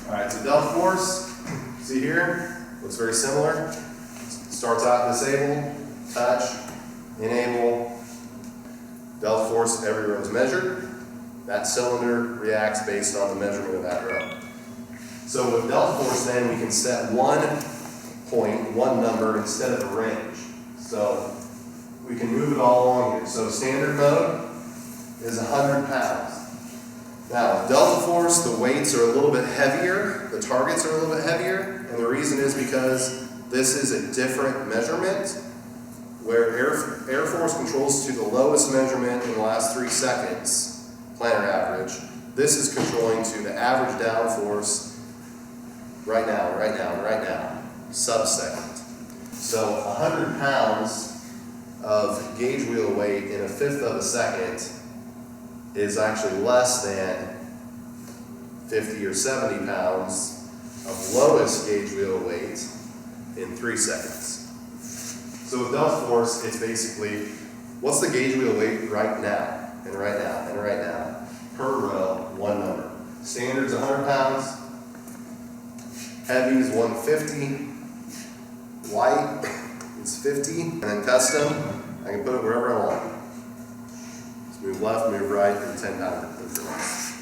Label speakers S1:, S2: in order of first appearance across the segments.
S1: Alright, so DeltaForce, see here, looks very similar. Starts out disabled, touch, enable, DeltaForce, every row is measured. That cylinder reacts based on the measurement of that row. So with DeltaForce then we can set one point, one number instead of a range. So we can move it all along here. So standard mode is 100 pounds. Now with DeltaForce, the weights are a little bit heavier, the targets are a little bit heavier, and the reason is because this is a different measurement where air force controls to the lowest measurement in the last 3 seconds, planar average. This is controlling to the average downforce right now, sub-second. So 100 pounds of gauge wheel weight in a fifth of a second is actually less than 50 or 70 pounds of lowest gauge wheel weight in 3 seconds. So with DeltaForce, it's basically, what's the gauge wheel weight right now, and right now, and right now, per row, one number. Standard's 100 pounds, heavy is 150, light is 50, and then custom, I can put it wherever I want. Just move left, move right, and 10 pound increments.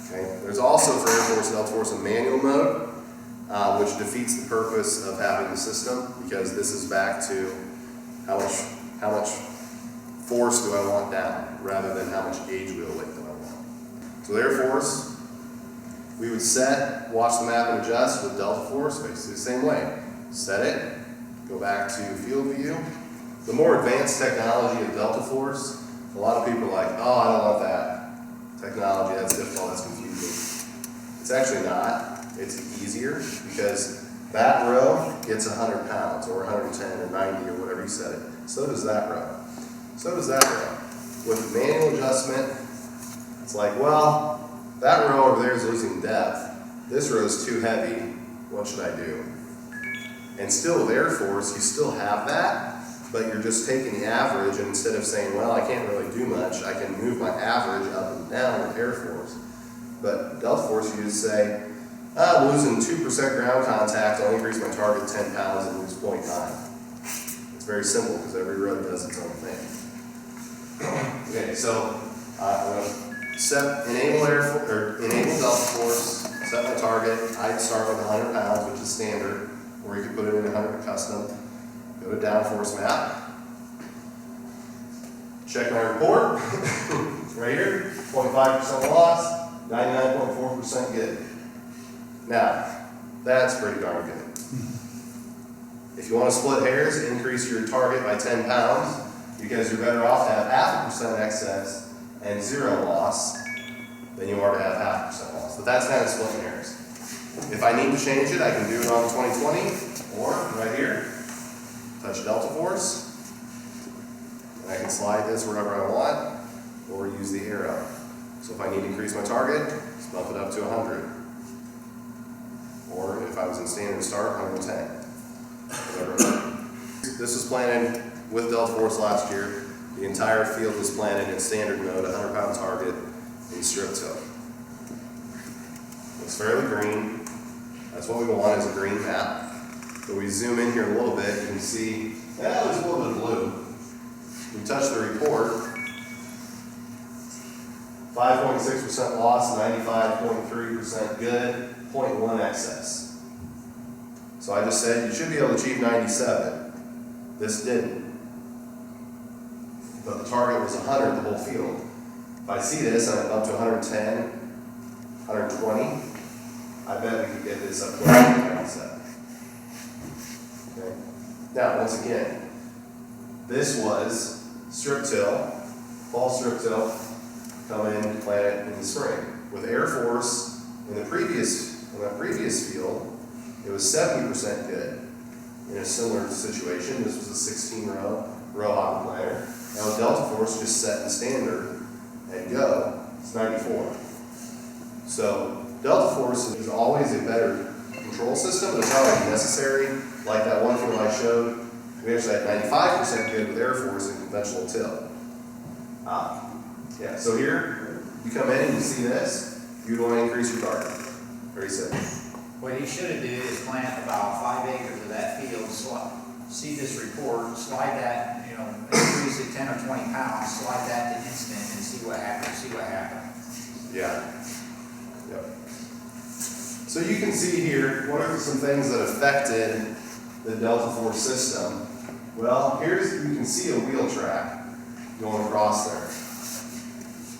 S1: Okay. There's also for Air Force, DeltaForce, a manual mode, which defeats the purpose of having the system, because this is back to how much force do I want down, rather than how much gauge wheel weight do I want. So with Air Force, we would set, watch the map and adjust with DeltaForce, basically the same way. Set it, go back to field view. The more advanced technology of DeltaForce, a lot of people are like, oh, I don't want that technology, that's difficult, that's confusing. It's actually not. It's easier because that row gets 100 pounds or 110 or 90 or whatever you set it. So does that row. So does that row. With manual adjustment, it's like, well, that row over there is losing depth. This row is too heavy. What should I do? And still with Air Force, you still have that, but you're just taking the average, and instead of saying, well, I can't really do much, I can move my average up and down with Air Force. But DeltaForce, you just say, I'm losing 2% ground contact, I'll increase my target 10 pounds and lose 0.9. It's very simple because every row does its own thing. Okay, so I'm going to enable DeltaForce, set my target. I'd start with 100 pounds, which is standard, or you could put it in 100 custom. Go to downforce map. Check my report. Right here, 0.5% loss, 99.4% good. Now, that's pretty darn good. If you want to split hairs, increase your target by 10 pounds, because you're better off to have 0.5% excess and 0 loss than you are to have 0.5% loss. But that's kind of splitting hairs. If I need to change it, I can do it on 2020, or right here, touch DeltaForce, and I can slide this wherever I want, or use the arrow. So if I need to increase my target, just bump it up to 100. Or if I was in standard start, 110. Whatever. This was planted with DeltaForce last year. The entire field was planted in standard mode, 100 pound target, in strip till. Looks fairly green. That's what we want, is a green map. But we zoom in here a little bit, you can see, there's a little bit of blue. We touch the report, 5.6% loss, 95.3% good, 0.1 excess. So I just said you should be able to achieve 97. This didn't. But the target was 100 the whole field. If I see this and I bump to 110, 120, I bet we could get this up to 97. Okay. Now, once again, this was strip till, fall strip till, come in and plant it in the spring. With Air Force, in that previous field, it was 70% good in a similar situation. This was a 16 row hopper planter. Now with DeltaForce, just set the standard and go, it's 94. So DeltaForce is always a better control system, but it's not like necessary. Like that one field I showed, we actually had 95% good with Air Force in conventional till. Yeah, so here, you come in and you see this, you want to increase your target. What do you say?
S2: What he should have did is plant about 5 acres of that field, see this report, slide that, increase it 10 or 20 pounds, slide that to instant and see what happens,
S1: Yeah. Yep. So you can see here, what are some things that affected the DeltaForce system? Well, you can see a wheel track going across there.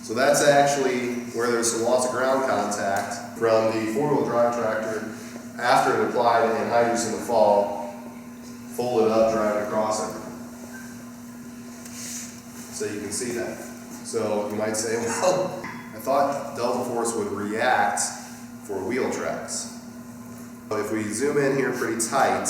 S1: So that's actually where there's some loss of ground contact from the four-wheel drive tractor after it applied anhydrous in the fall, folded up, driving across it. So you can see that. So you might say, well, I thought DeltaForce would react for wheel tracks. But if we zoom in here pretty tight,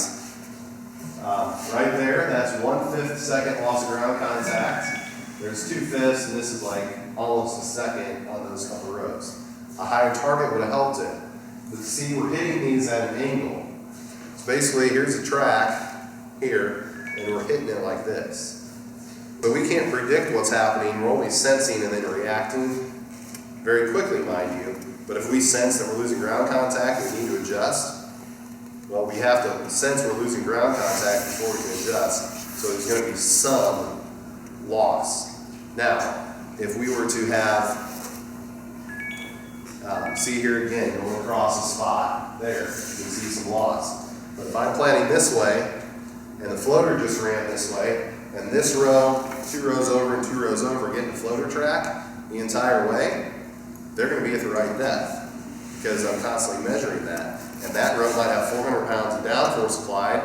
S1: right there, that's 1/5 second loss of ground contact. There's 2/5, and this is like almost a second on those couple rows. A higher target would have helped it. But see, we're hitting these at an angle. So basically, here's a track here, and we're hitting it like this. But we can't predict what's happening. We're only sensing and then reacting very quickly, mind you. But if we sense that we're losing ground contact and we need to adjust, well, we have to sense we're losing ground contact before we can adjust. So there's going to be some loss. Now, if we were to have, see here again, going across a spot there, you can see some loss. But if I'm planting this way, and the floater just ran this way, and this row, 2 rows over and 2 rows over, getting the floater track the entire way, they're going to be at the right depth because I'm constantly measuring that. And that row might have 400 pounds of downforce applied.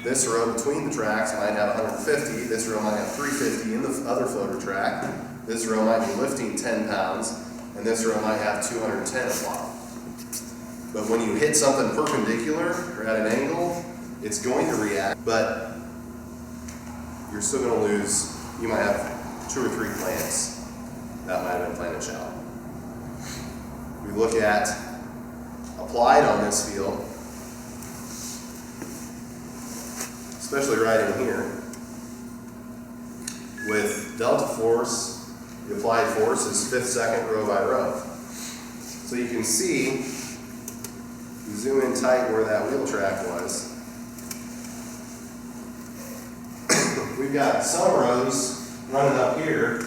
S1: This row between the tracks might have 150. This row might have 350 in the other floater track. This row might be lifting 10 pounds, and this row might have 210 applied. But when you hit something perpendicular or at an angle, it's going to react, but you're still going to lose. You might have 2 or 3 plants that might have been planted shallow. We look at applied on this field, especially right in here. With DeltaForce, the applied force is 5th second row by row. So you can see, you zoom in tight where that wheel track was. We've got some rows running up here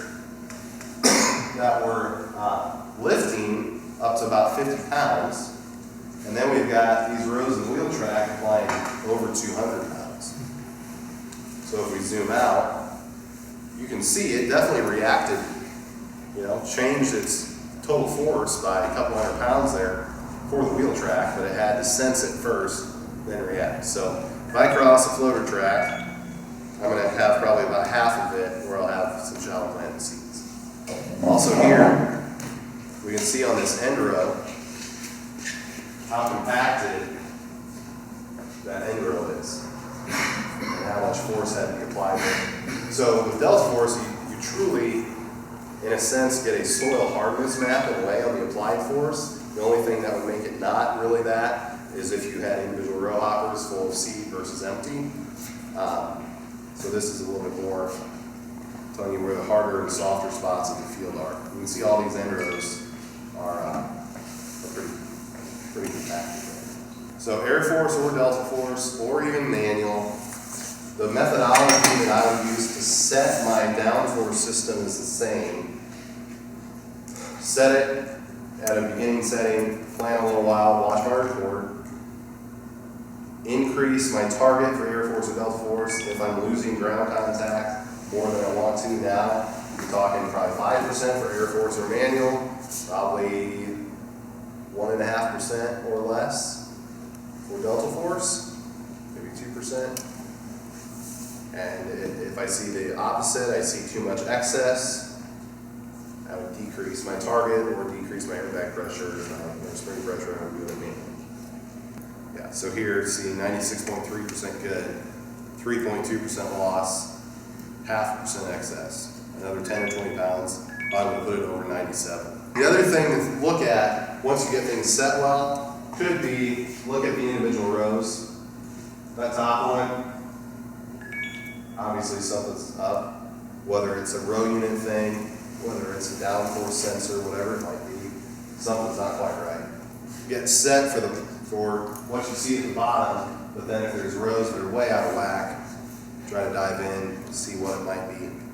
S1: that were lifting up to about 50 pounds. And then we've got these rows of wheel track applying over 200 pounds. So if we zoom out, you can see it definitely reacted, changed its total force by a couple hundred pounds there for the wheel track, but it had to sense it first, then react. So if I cross a floater track, I'm going to have probably about half of it where I'll have some shallow planted seeds. Also here, we can see on this end row how compacted that end row is and how much force had to be applied there. So with DeltaForce, you truly, in a sense, get a soil hardness map in a way on the applied force. The only thing that would make it not really that is if you had individual row hoppers full of seed versus empty. So this is a little bit more telling you where the harder and softer spots of the field are. You can see all these end rows are pretty compacted. So Air Force or DeltaForce or even manual, the methodology that I would use to set my downforce system is the same. Set it at a beginning setting, plan a little while, watch my report. Increase my target for Air Force or DeltaForce if I'm losing ground contact more than I want to now. You're talking probably 5% for Air Force or manual, probably 1.5% or less for DeltaForce, maybe 2%. And if I see the opposite, I see too much excess, I would decrease my target or decrease my airbag pressure or spring pressure, I would do it manually. Yeah, so here, see 96.3% good, 3.2% loss, 0.5% excess, another 10 or 20 pounds, I would put it over 97. The other thing to look at once you get things set well could be look at the individual rows. That top one, obviously something's up, whether it's a row unit thing, whether it's a downforce sensor, whatever it might be, something's not quite right. get set for what you see at the bottom, but then if there's rows that are way out of whack, try to dive in, see what it might be.